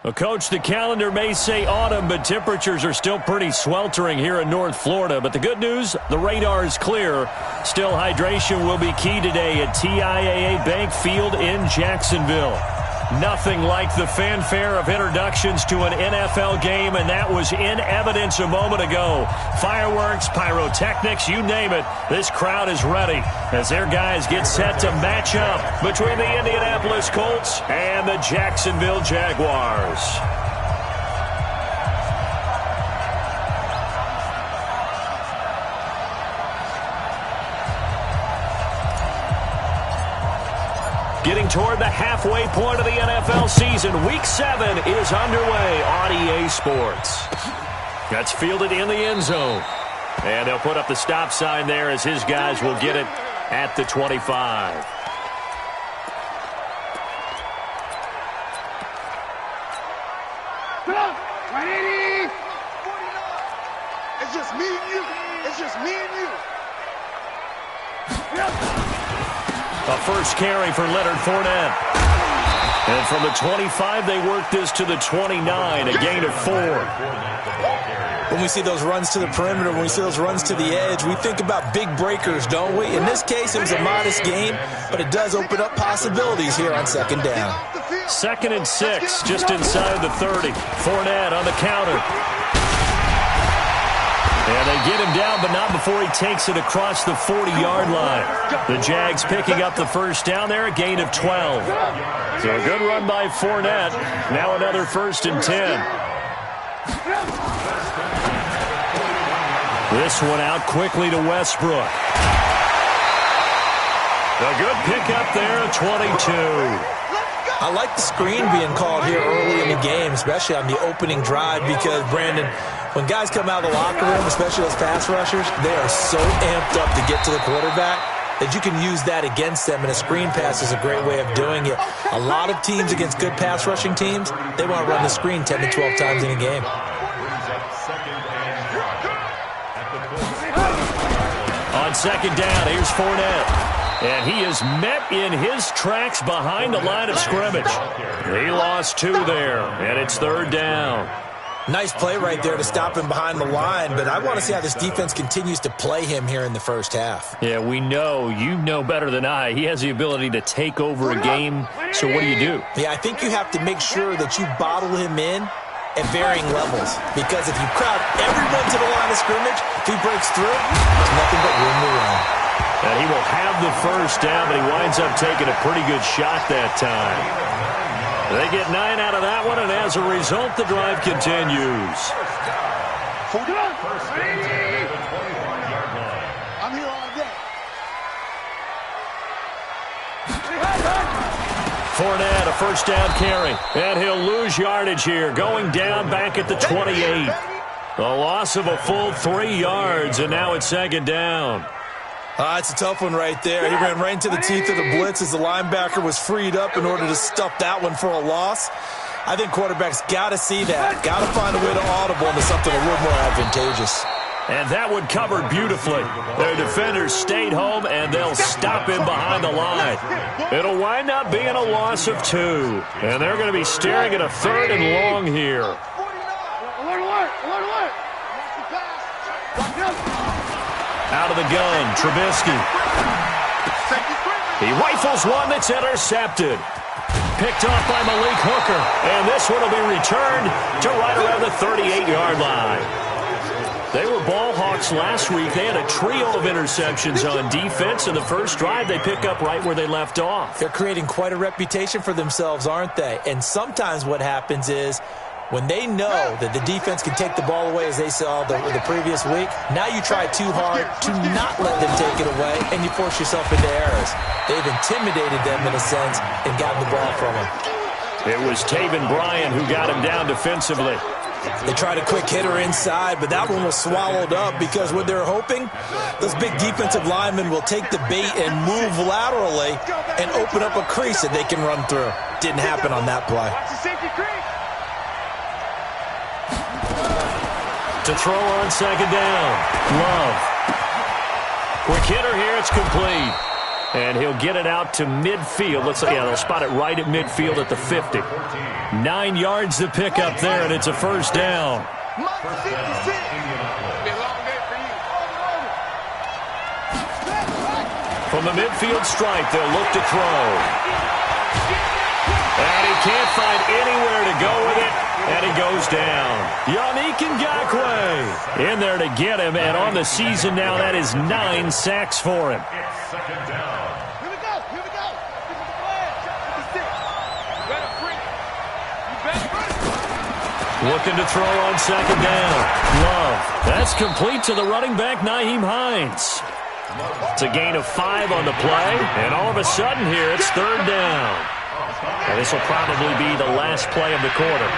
Well, Coach, the calendar may say autumn, but temperatures are still pretty sweltering here in North Florida. But the good news, the radar is clear. Still, hydration will be key today at TIAA Bank Field in Jacksonville. Nothing like the fanfare of introductions to an NFL game, and that was in evidence a moment ago. Fireworks, pyrotechnics, you name it. This crowd is ready as their guys get set to match up between the Indianapolis Colts and the Jacksonville Jaguars. Getting toward the halfway point of the NFL season. Week 7 is underway on EA Sports. That's fielded in the end zone. And they'll put up the stop sign there as his guys will get it at the 25. It's just me and you. It's just me and you. A first carry for Leonard Fournette. And from the 25, they work this to the 29, a gain of 4. When we see those runs to the perimeter, when we see those runs to the edge, we think about big breakers, don't we? In this case, it was a modest gain, but it does open up possibilities here on second down. 2nd and 6, just inside the 30. Fournette on the counter. And they get him down, but not before he takes it across the 40-yard line. The Jags picking up the first down there, a gain of 12. So a good run by Fournette. Now another 1st and 10. This one out quickly to Westbrook. A good pickup there, 22. I like the screen being called here early in the game, especially on the opening drive, because, Brandon, when guys come out of the locker room, especially those pass rushers, they are so amped up to get to the quarterback that you can use that against them, and a screen pass is a great way of doing it. A lot of teams against good pass rushing teams, they want to run the screen 10 to 12 times in a game. On second down, here's Fournette. And he is met in his tracks behind the line of scrimmage. He lost 2 there, and it's 3rd down. Nice play right there to stop him behind the line, but I want to see how this defense continues to play him here in the first half. Yeah, we know. You know better than I. He has the ability to take over a game, so what do? Yeah, I think you have to make sure that you bottle him in at varying levels, because if you crowd everyone to the line of scrimmage, if he breaks through, there's nothing but room to run. And he will have the first down, but he winds up taking a pretty good shot that time. They get 9 out of that one, and as a result, the drive continues. I'm here all day. Fournette, a first down carry, and he'll lose yardage here, going down back at the 28. A loss of a full 3 yards, and now it's 2nd down. It's a tough one right there. He ran right into the teeth of the blitz as the linebacker was freed up in order to stuff that one for a loss. I think quarterbacks got to see that, got to find a way to audible into something a little more advantageous. And that one covered beautifully. Their defenders stayed home, and they'll stop him behind the line. It'll wind up being a loss of 2. And they're going to be staring at a 3rd and long here. Out of the gun, Trubisky. He rifles one that's intercepted. Picked off by Malik Hooker. And this one will be returned to right around the 38-yard line. They were ball hawks last week. They had a trio of interceptions on defense. In the first drive, they pick up right where they left off. They're creating quite a reputation for themselves, aren't they? And sometimes what happens is, when they know that the defense can take the ball away, as they saw the previous week, now you try too hard to not let them take it away, and you force yourself into errors. They've intimidated them in a sense and gotten the ball from them. It was Taven Bryan who got him down defensively. They tried a quick hitter inside, but that one was swallowed up because what they're hoping, those big defensive linemen will take the bait and move laterally and open up a crease that they can run through. Didn't happen on that play. To throw on second down. Love. Quick hitter here. It's complete. And he'll get it out to midfield. They'll spot it right at midfield at the 50. 9 yards to pick up there, and it's a first down. From the midfield stripe, they'll look to throw. And he can't find anywhere to go with it, and he goes down. Yannick Ngakoue in there to get him, and on the season now, that is 9 sacks for him. Looking to throw on second down. Love. That's complete to the running back, Nyheim Hines. It's a gain of 5 on the play, and all of a sudden here, it's third down. And this will probably be the last play of the quarter.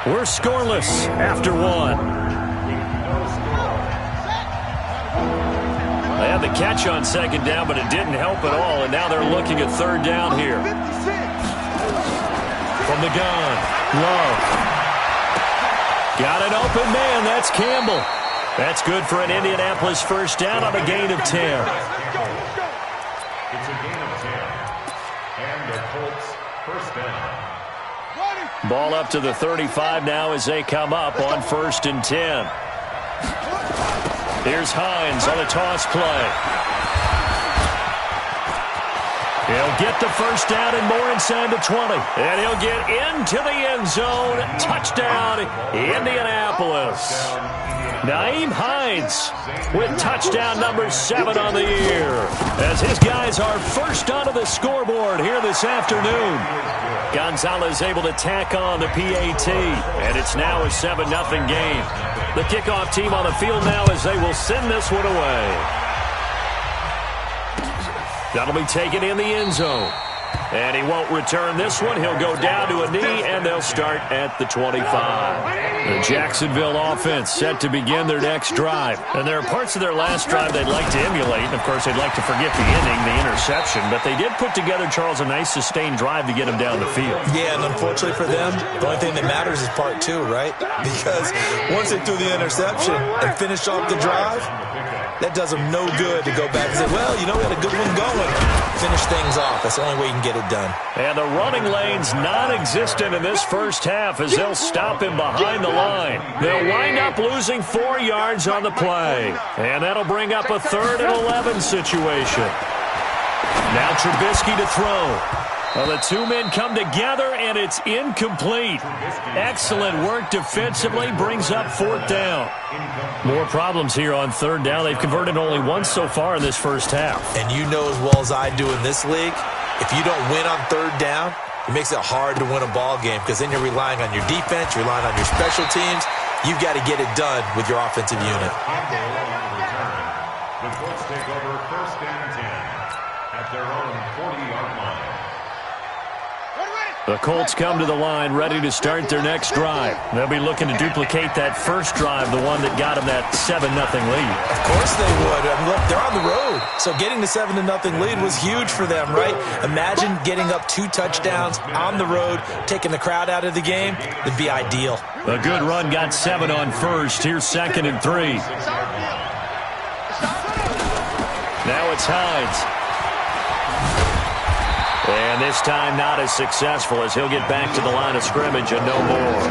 We're scoreless after 1. They had the catch on second down, but it didn't help at all, and now they're looking at third down here. From the gun, Love. Got an open man, that's Campbell. That's good for an Indianapolis first down on a gain of 10. It's a gain of 10. And the Colts first down. Ball up to the 35 now as they come up on 1st and 10. Here's Hines on a toss play. He'll get the first down and more inside the 20. And he'll get into the end zone. Touchdown, Indianapolis. Nyheim Hines with touchdown number 7 on the year, as his guys are first onto the scoreboard here this afternoon. Gonzalez able to tack on the PAT, and it's now a 7-0 game. The kickoff team on the field now as they will send this one away. That'll be taken in the end zone. And he won't return this one. He'll go down to a knee, and they'll start at the 25. The Jacksonville offense set to begin their next drive. And there are parts of their last drive they'd like to emulate. And, of course, they'd like to forget the inning, the interception. But they did put together, Charles, a nice sustained drive to get them down the field. Yeah, and unfortunately for them, the only thing that matters is part 2, right? Because once they threw the interception and finished off the drive, that does them no good to go back and say, well, you know, we had a good one going. Finish things off. That's the only way you can get it done. And the running lane's non-existent in this first half as they'll stop him behind the line. They'll wind up losing 4 yards on the play. And that'll bring up a 3rd and 11 situation. Now Trubisky to throw. Well, the two men come together, and it's incomplete. Excellent work defensively, brings up 4th down. More problems here on 3rd down. They've converted only once so far in this first half. And you know as well as I do in this league, if you don't win on 3rd down, it makes it hard to win a ball game because then you're relying on your defense, you're relying on your special teams. You've got to get it done with your offensive unit. The Colts take over 1st and 10 at their own 40-yard line. The Colts come to the line ready to start their next drive. They'll be looking to duplicate that first drive, the one that got them that 7-0 lead. Of course they would. I mean, look, they're on the road. So getting the 7-0 lead was huge for them, right? Imagine getting up 2 touchdowns on the road, taking the crowd out of the game. It'd be ideal. A good run got 7 on first. Here's 2nd and 3. Now it's Hines. And this time not as successful as he'll get back to the line of scrimmage and no more.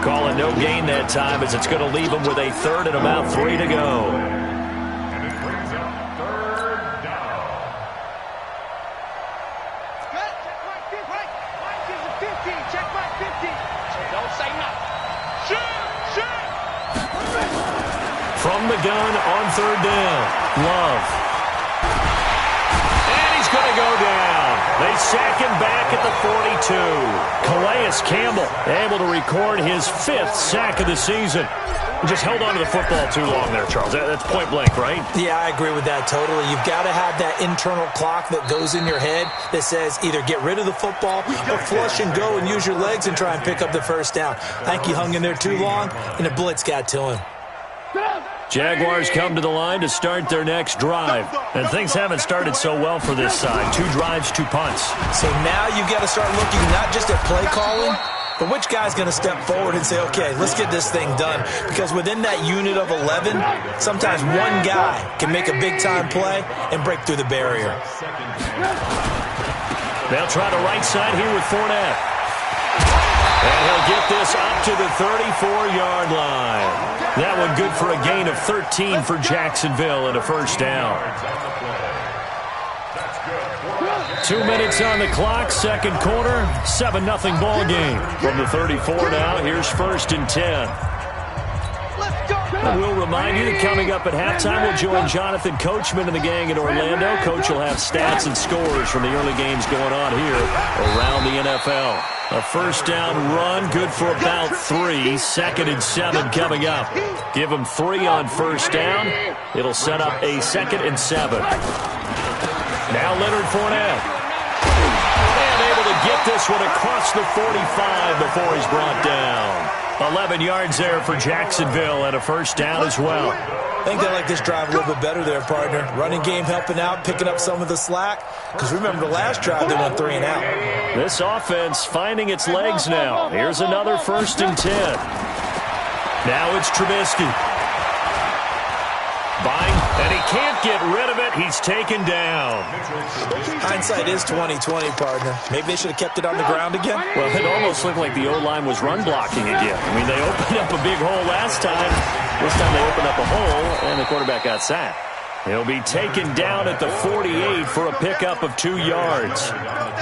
Call it no gain that time as it's going to leave him with a 3rd and about 3 to go. And it brings up 3rd down. Check my 50. Don't say nothing. Shoot! From the gun on 3rd down, Love. And he's going to go down. They sack him back at the 42. Calais Campbell able to record his 5th sack of the season. He just held on to the football too long there, Charles. That's point blank, right? Yeah, I agree with that totally. You've got to have that internal clock that goes in your head that says either get rid of the football or flush and go and use your legs and try and pick up the first down. I think he hung in there too long, and the blitz got to him. Jaguars come to the line to start their next drive. And things haven't started so well for this side. 2 drives, 2 punts. So now you've got to start looking not just at play calling, But which guy's going to step forward and say, okay, let's get this thing done? Because within that unit of 11, sometimes one guy can make a big-time play and break through the barrier. They'll try the right side here with Fournette. And he'll get this up to the 34-yard line. That one good for a gain of 13 for Jacksonville and a first down. 2 minutes on the clock, second quarter, 7-0 ball game. From the 34 now, here's 1st and 10. And we'll remind you that coming up at halftime, we'll join Jonathan Coachman and the gang in Orlando. Coach will have stats and scores from the early games going on here around the NFL. A first down run, good for about 3. 2nd and 7 coming up. Give them 3 on first down. It'll set up a 2nd and 7. Now Leonard Fournette. And able to get this one across the 45 before he's brought down. 11 yards there for Jacksonville and a first down as well. I think they like this drive a little bit better there, partner. Running game helping out, picking up some of the slack. Because remember the last drive, they went 3 and out. This offense finding its legs now. Here's another 1st and 10. Now it's Trubisky. Buying, and he can't get rid of it. He's taken down. Hindsight is 20/20, partner. Maybe they should have kept it on the ground again. Well, it almost looked like the O-line was run blocking again. I mean, they opened up a big hole last time. This time they opened up a hole, and the quarterback got sacked. He'll be taken down at the 48 for a pickup of 2 yards.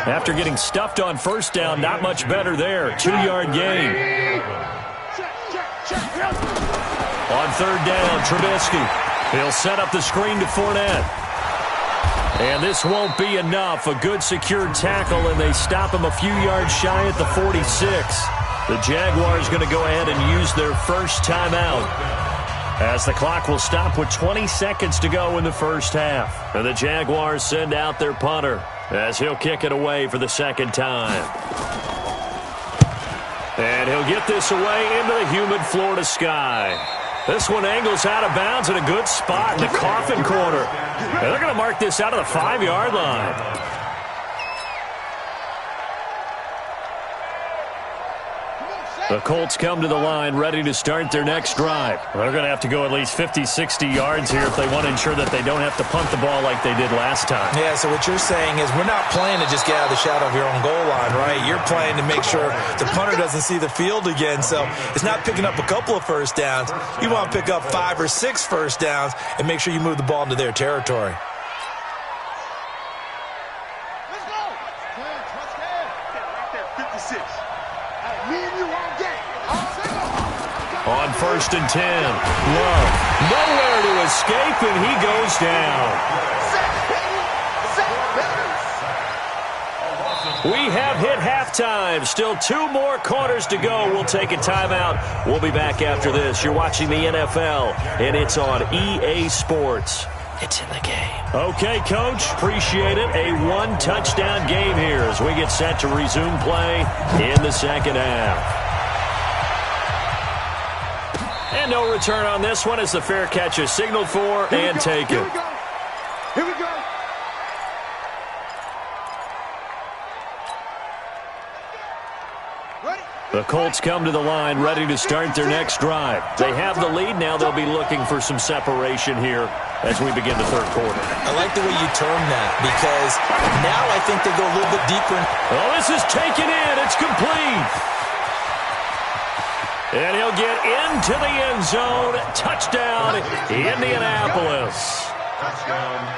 After getting stuffed on first down, not much better there. 2-yard gain. On 3rd down, Trubisky. He'll set up the screen to Fournette. And this won't be enough. A good secure tackle, and they stop him a few yards shy at the 46. The Jaguars going to go ahead and use their first timeout, as the clock will stop with 20 seconds to go in the first half. And the Jaguars send out their punter, as he'll kick it away for the 2nd time. And he'll get this away into the humid Florida sky. This one angles out of bounds in a good spot in the coffin corner. And they're going to mark this out of the 5-yard line. The Colts come to the line ready to start their next drive. They're going to have to go at least 50, 60 yards here if they want to ensure that they don't have to punt the ball like they did last time. Yeah, so what you're saying is we're not playing to just get out of the shadow of your own goal line, right? You're playing to make sure the punter doesn't see the field again. So it's not picking up a couple of first downs. You want to pick up 5 or 6 first downs and make sure you move the ball into their territory. Let's go. 56. Me and you all day. On 1st and 10, Love nowhere to escape, and he goes down. We have hit halftime. Still 2 more quarters to go. We'll take a timeout. We'll be back after this. You're watching the NFL, and it's on EA Sports. It's in the game. Okay, Coach. Appreciate it. A 1-touchdown game here as we get set to resume play in the second half. And no return on this one as the fair catch is signaled for and taken. Here we go. The Colts come to the line ready to start their next drive. They have the lead. Now they'll be looking for some separation here as we begin the third quarter. I like the way you term that because now I think they go a little bit deeper. Oh, this is taken in. It's complete. And he'll get into the end zone. Touchdown, Indianapolis.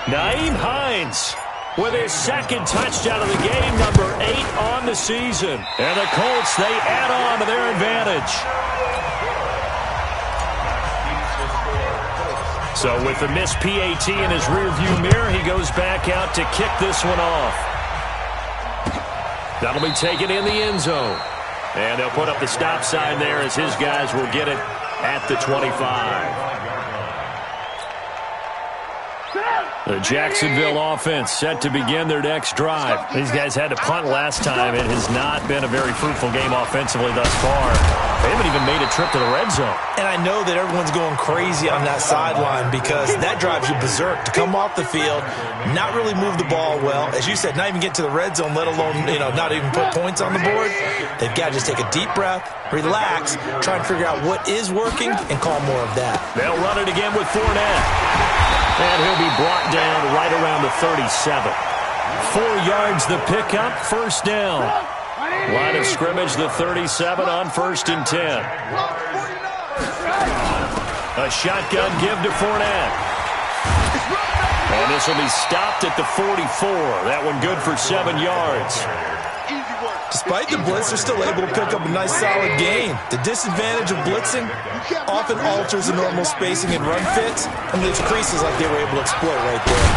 Nyheim Hines with his 2nd touchdown of the game, number 8 on the season. And the Colts, they add on to their advantage. So with the missed PAT in his rearview mirror, he goes back out to kick this one off. That'll be taken in the end zone. And they'll put up the stop sign there as his guys will get it at the 25. The Jacksonville offense set to begin their next drive. These guys had to punt last time. It has not been a very fruitful game offensively thus far. They haven't even made a trip to the red zone. And I know that everyone's going crazy on that sideline because that drives you berserk to come off the field, not really move the ball well. As you said, not even get to the red zone, let alone, not even put points on the board. They've got to just take a deep breath, relax, try and figure out what is working, and call more of that. They'll run it again with Fournette. And he'll be brought down right around the 37. 4 yards the pickup, first down. Line of scrimmage, the 37 on 1st and 10. A shotgun give to Fournette. And this will be stopped at the 44. That one good for 7 yards. Despite the blitz, they're still able to pick up a nice solid gain. The disadvantage of blitzing often alters the normal spacing and run fits and leaves creases like they were able to exploit right there.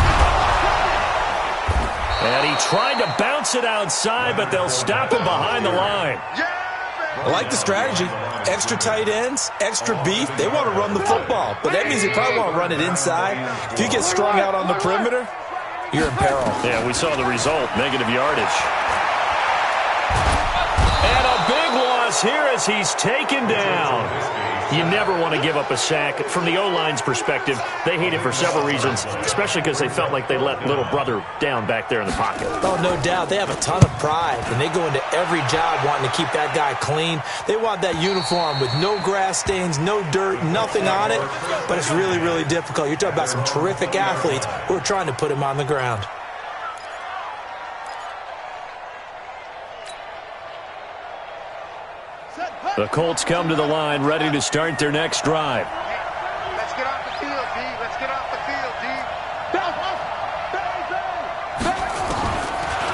And he tried to bounce it outside, but they'll stop him behind the line. I like the strategy. Extra tight ends, extra beef. They want to run the football, but that means they probably want to run it inside. If you get strung out on the perimeter, you're in peril. Yeah, we saw the result, negative yardage. And a big loss here as he's taken down. You never want to give up a sack. From the O-line's perspective, they hate it for several reasons, especially because they felt like they let little brother down back there in the pocket. Oh, no doubt. They have a ton of pride, and they go into every job wanting to keep that guy clean. They want that uniform with no grass stains, no dirt, nothing on it, but it's really, really difficult. You're talking about some terrific athletes who are trying to put him on the ground. The Colts come to the line, ready to start their next drive. Let's get off the field, D. Let's get off the field, D.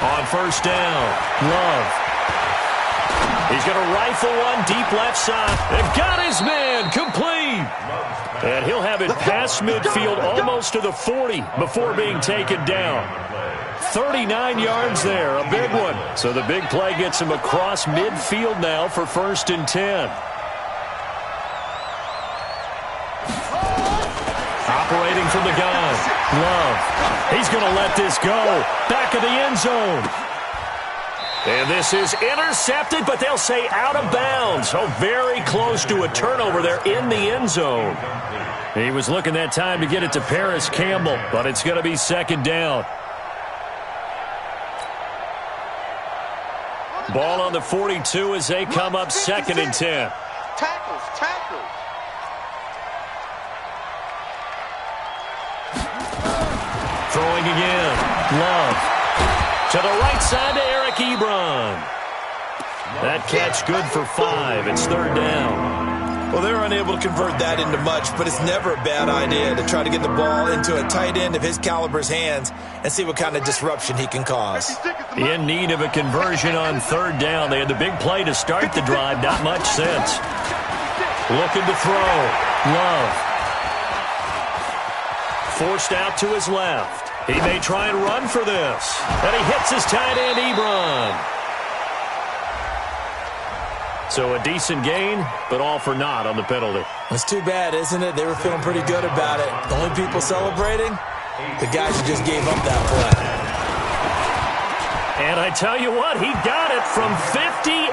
On first down, Love. He's going to rifle one deep left side. And got his man, complete. And he'll have it past midfield almost to the 40 before being taken down. 39 yards there, a big one. So the big play gets him across midfield now for 1st and 10. Operating from the gun, Love. He's going to let this go. Back of the end zone. And this is intercepted, but they'll say out of bounds. Oh, very close to a turnover there in the end zone. He was looking that time to get it to Paris Campbell, but it's going to be 2nd down. Ball on the 42 as they come up 2nd and 10. Tackles. Throwing again. Love. To the right side to Eric Ebron. That catch good for 5. It's 3rd down. Well, they're unable to convert that into much, but it's never a bad idea to try to get the ball into a tight end of his caliber's hands and see what kind of disruption he can cause. In need of a conversion on 3rd down. They had the big play to start the drive. Not much sense. Looking to throw. Love. Forced out to his left. He may try and run for this. And he hits his tight end, Ebron. So a decent gain, but all for naught on the penalty. It's too bad, isn't it? They were feeling pretty good about it. The only people celebrating, the guys who just gave up that play. And I tell you what, he got it from 58.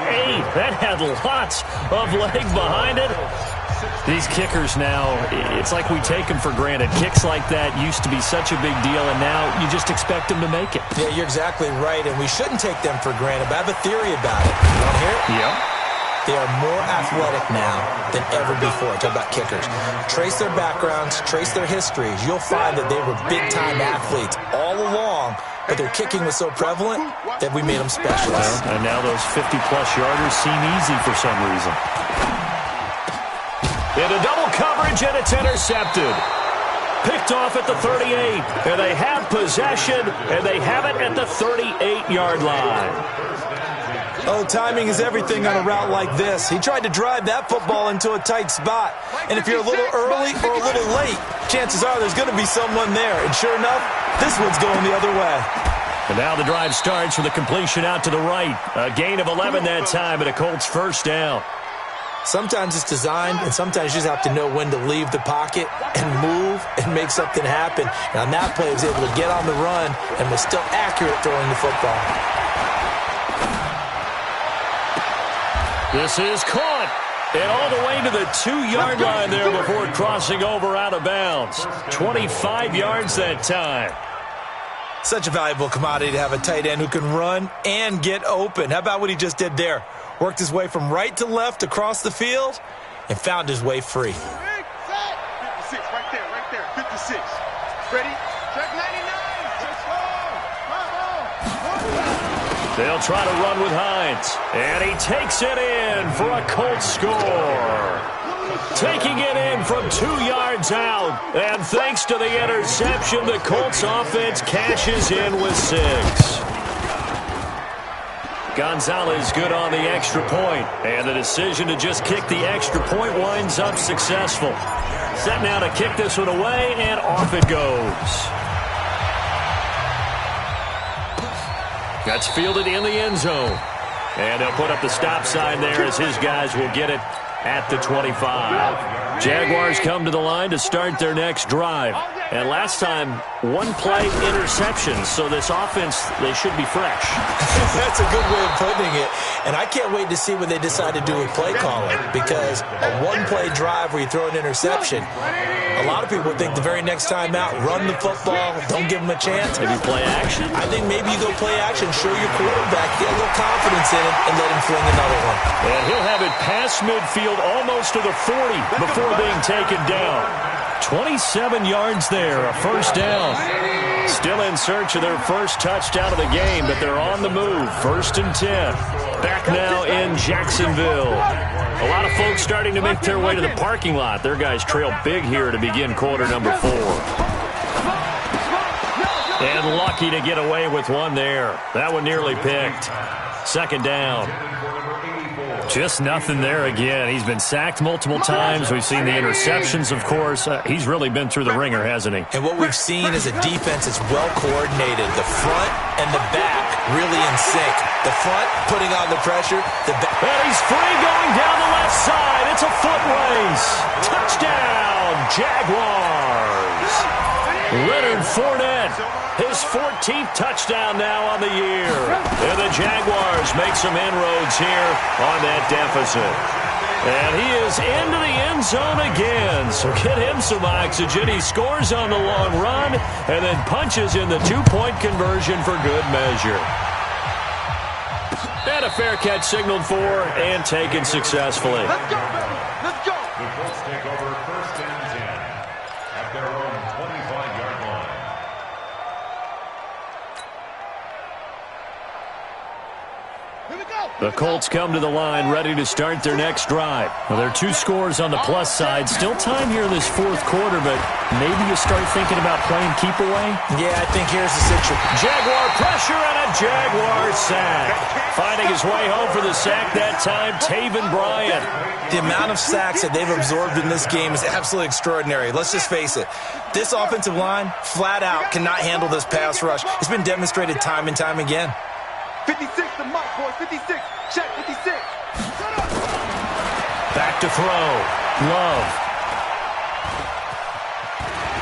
That had lots of leg behind it. These kickers now, it's like we take them for granted. Kicks like that used to be such a big deal, and now you just expect them to make it. Yeah, you're exactly right, and we shouldn't take them for granted, but I have a theory about it. You want to hear it? Yep. They are more athletic now than ever before. Talk about kickers. Trace their backgrounds, trace their histories. You'll find that they were big-time athletes all along, but their kicking was so prevalent that we made them specialists. And now those 50-plus yarders seem easy for some reason. Into double coverage, and it's intercepted. Picked off at the 38. And they have possession, and they have it at the 38-yard line. Oh, timing is everything on a route like this. He tried to drive that football into a tight spot. And if you're a little early or a little late, chances are there's going to be someone there. And sure enough, this one's going the other way. And now the drive starts with a completion out to the right. A gain of 11 that time, and a Colts 1st down. Sometimes it's designed, and sometimes you just have to know when to leave the pocket and move and make something happen. And on that play, he was able to get on the run and was still accurate throwing the football. This is caught. And all the way to the 2-yard line there before crossing over out of bounds. 25 yards that time. Such a valuable commodity to have a tight end who can run and get open. How about what he just did there? Worked his way from right to left across the field and found his way free. 56, right there, 56. Ready? Track 99. Let's go. They'll try to run with Hines. And he takes it in for a Colts score. Taking it in from 2 yards out. And thanks to the interception, the Colts offense cashes in with 6. Gonzalez good on the extra point. And the decision to just kick the extra point winds up successful. Set now to kick this one away, and off it goes. That's fielded in the end zone. And they'll put up the stop sign there as his guys will get it at the 25. Jaguars come to the line to start their next drive. And last time, 1-play interception. So this offense, they should be fresh. That's a good way of putting it. And I can't wait to see what they decide to do with play calling. Because a 1-play drive where you throw an interception, a lot of people think the very next time out, run the football, don't give them a chance. Maybe play action? I think maybe you go play action, show your quarterback, get a little confidence in him, and let him fling another one. And he'll have it past midfield almost to the 40 before being taken down. 27 yards there, a first down. Still in search of their first touchdown of the game, but they're on the move. 1st and 10. Back now in Jacksonville. A lot of folks starting to make their way to the parking lot. Their guys trail big here to begin quarter number 4. And lucky to get away with one there. That one nearly picked. 2nd down. Just nothing there again. He's been sacked multiple times. We've seen the interceptions, of course. He's really been through the ringer, hasn't he? And what we've seen is a defense that's well coordinated. The front and the back really in sync. The front putting on the pressure. The back. And he's free going down the left side. It's a foot race. Touchdown, Jaguars. Leonard Fournette, his 14th touchdown now on the year. And the Jaguars make some inroads here on that deficit. And he is into the end zone again. So get him some oxygen. He scores on the long run and then punches in the 2-point conversion for good measure. And a fair catch signaled for and taken successfully. Let's go, baby. Let's go. The Colts take over 1st and 10 at their own 25-yard line. Here we go. The Colts come to the line ready to start their next drive. Well, there are 2 scores on the plus side. Still time here in this 4th quarter, but maybe you start thinking about playing keep away? Yeah, I think here's the situation. Jaguar pressure and a Jaguar sack. Finding his way home for the sack that time, Taven Bryan. The amount of sacks that they've absorbed in this game is absolutely extraordinary. Let's just face it. This offensive line, flat out, cannot handle this pass rush. It's been demonstrated time and time again. 56 to Mike, boy. 56. Check 56. Back to throw. Love.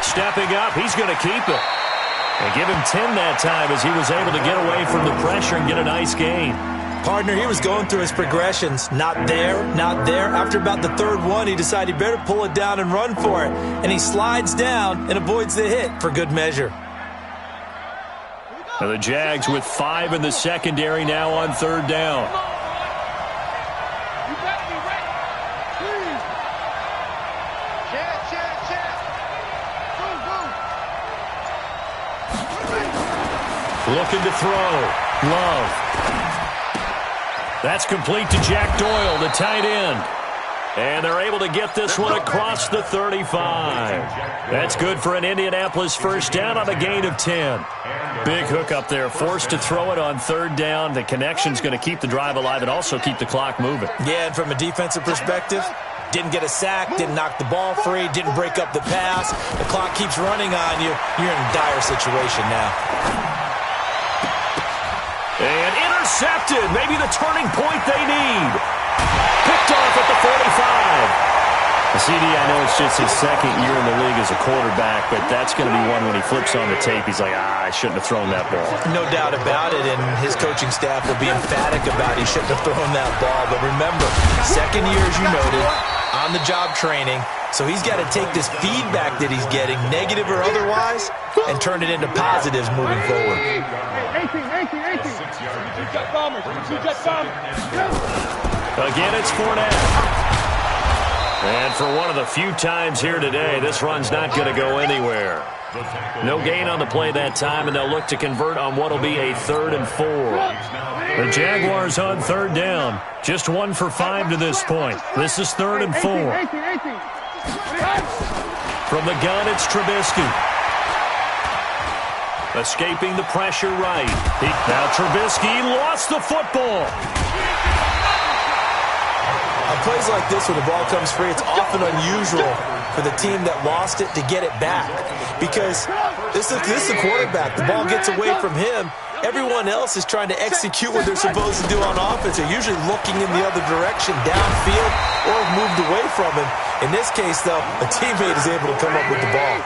Stepping up. He's going to keep it. And give him 10 that time as he was able to get away from the pressure and get a nice gain. Partner, he was going through his progressions. Not there, not there. After about the 3rd one, he decided he better pull it down and run for it. And he slides down and avoids the hit for good measure. Now the Jags with 5 in the secondary now on 3rd down. You better be ready. Please. Check. Go. Looking to throw. Love. That's complete to Jack Doyle, the tight end. And they're able to get this one across the 35. That's good for an Indianapolis first down on a gain of 10. Big hook up there, forced to throw it on 3rd down. The connection's going to keep the drive alive and also keep the clock moving. Yeah, and from a defensive perspective, didn't get a sack, didn't knock the ball free, didn't break up the pass. The clock keeps running on you. You're in a dire situation now. And intercepted. Maybe the turning point they need. Picked off at the 45. CD, I know it's just his second year in the league as a quarterback, but that's going to be one when he flips on the tape. He's like, I shouldn't have thrown that ball. No doubt about it, and his coaching staff will be emphatic about he shouldn't have thrown that ball. But remember, second year, as you noted, on-the-job training, so he's got to take this feedback that he's getting, negative or otherwise, and turn it into positives moving forward. 18. Again, it's Fournette. And for one of the few times here today, this run's not going to go anywhere. No gain on the play that time, and they'll look to convert on what will be a 3rd and 4. The Jaguars on 3rd down. Just 1 for 5 to this point. This is 3rd and 4. From the gun, it's Trubisky. Escaping the pressure right. Now Trubisky lost the football. On plays like this, when the ball comes free, it's often unusual for the team that lost it to get it back. Because this is the quarterback. The ball gets away from him. Everyone else is trying to execute what they're supposed to do on offense. They're usually looking in the other direction, downfield, or moved away from him. In this case, though, a teammate is able to come up with the ball.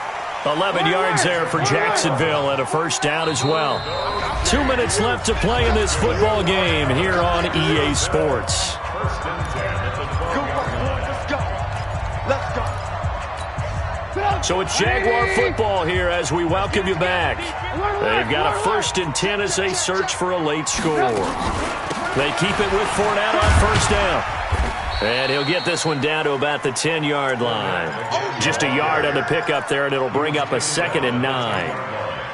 11 yards there for Jacksonville and a 1st down as well. 2 minutes left to play in this football game here on EA Sports. So it's Jaguar football here as we welcome you back. They've got a 1st and 10 as they search for a late score. They keep it with Fournette on 1st down. And he'll get this one down to about the 10-yard line. Just a yard on the pickup there, and it'll bring up a 2nd and 9.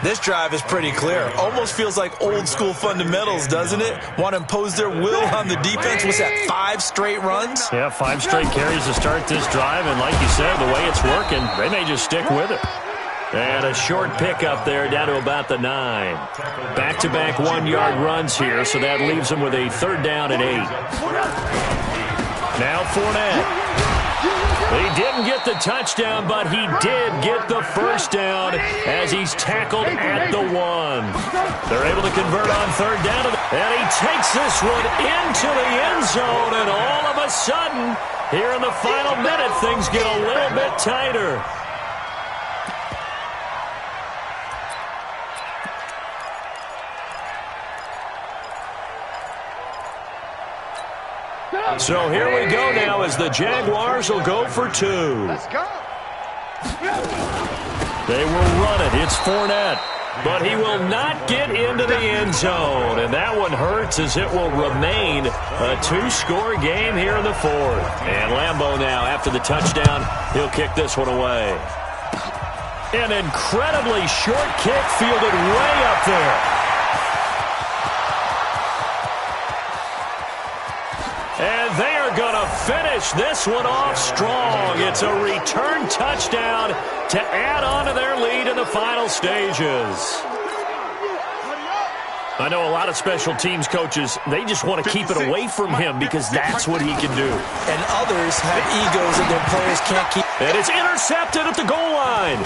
This drive is pretty clear. Almost feels like old-school fundamentals, doesn't it? Want to impose their will on the defense. What's that, 5 straight runs? Yeah, 5 straight carries to start this drive, and like you said, the way it's working, they may just stick with it. And a short pickup there down to about the 9. Back-to-back 1-yard runs here, so that leaves them with a 3rd down and 8. Now Fournette. He didn't get the touchdown, but he did get the 1st down as he's tackled at the 1. They're able to convert on 3rd down, and he takes this one into the end zone, and all of a sudden, here in the final minute, things get a little bit tighter. So here we go now as the Jaguars will go for 2. Let's go. They will run it. It's Fournette. But he will not get into the end zone. And that one hurts as it will remain a 2-score game here in the 4th. And Lambeau now, after the touchdown, he'll kick this one away. An incredibly short kick fielded way up there. And they are going to finish this one off strong. It's a return touchdown to add on to their lead in the final stages. I know a lot of special teams coaches, they just want to keep it away from him because that's what he can do. And others have egos that their players can't keep. And it's intercepted at the goal line.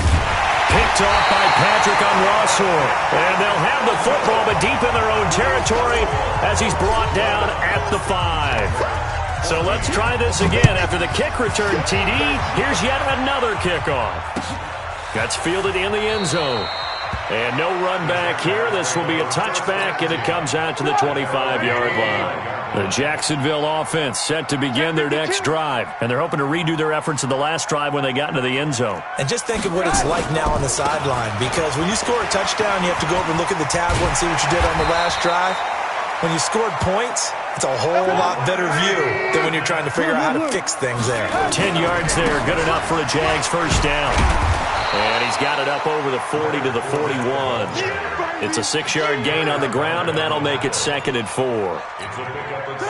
Picked off by Patrick on Rossor. And they'll have the football, but deep in their own territory as he's brought down at the 5. So let's try this again. After the kick return, TD, here's yet another kickoff. That's fielded in the end zone. And no run back here. This will be a touchback, and it comes out to the 25-yard line. The Jacksonville offense set to begin their next drive, and they're hoping to redo their efforts in the last drive when they got into the end zone. And just think of what it's like now on the sideline, because when you score a touchdown, you have to go over and look at the tablet and see what you did on the last drive. When you scored points, it's a whole lot better view than when you're trying to figure out how to fix things there. 10 yards there, good enough for a Jags 1st down. And he's got it up over the 40 to the 41. It's a 6-yard gain on the ground, and that'll make it 2nd and 4.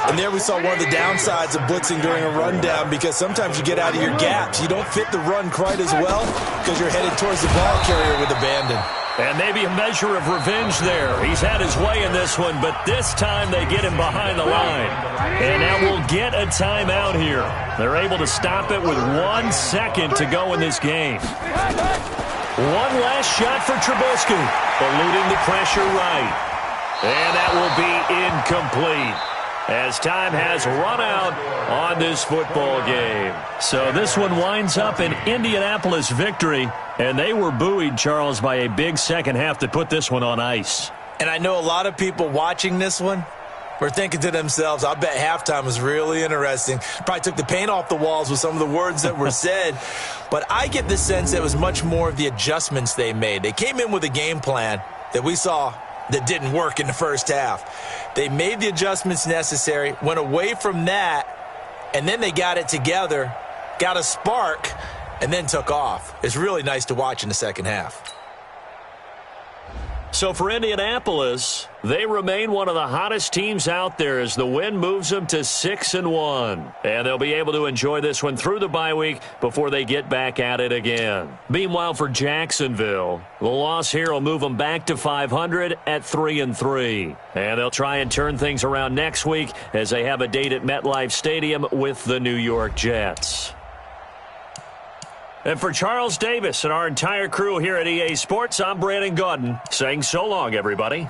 And there we saw one of the downsides of blitzing during a rundown, because sometimes you get out of your gaps. You don't fit the run quite as well because you're headed towards the ball carrier with abandon. And maybe a measure of revenge there. He's had his way in this one, but this time they get him behind the line. And now we'll get a timeout here. They're able to stop it with 1 second to go in this game. One last shot for Trubisky, eluding the pressure right. And that will be incomplete. as time has run out on this football game. So this one winds up an Indianapolis victory, and they were buoyed, Charles, by a big second half that put this one on ice. And I know a lot of people watching this one were thinking to themselves, I bet halftime was really interesting. Probably took the paint off the walls with some of the words that were said. But I get the sense it was much more of the adjustments they made. They came in with a game plan that we saw that didn't work in the first half. They made the adjustments necessary, went away from that, and then they got it together, got a spark, and then took off. It's really nice to watch in the second half. So for Indianapolis, they remain one of the hottest teams out there as the win moves them to 6-1. And they'll be able to enjoy this one through the bye week before they get back at it again. Meanwhile, for Jacksonville, the loss here will move them back to 500 at 3-3. And they'll try and turn things around next week as they have a date at MetLife Stadium with the New York Jets. And for Charles Davis and our entire crew here at EA Sports, I'm Brandon Gaudin saying so long, everybody.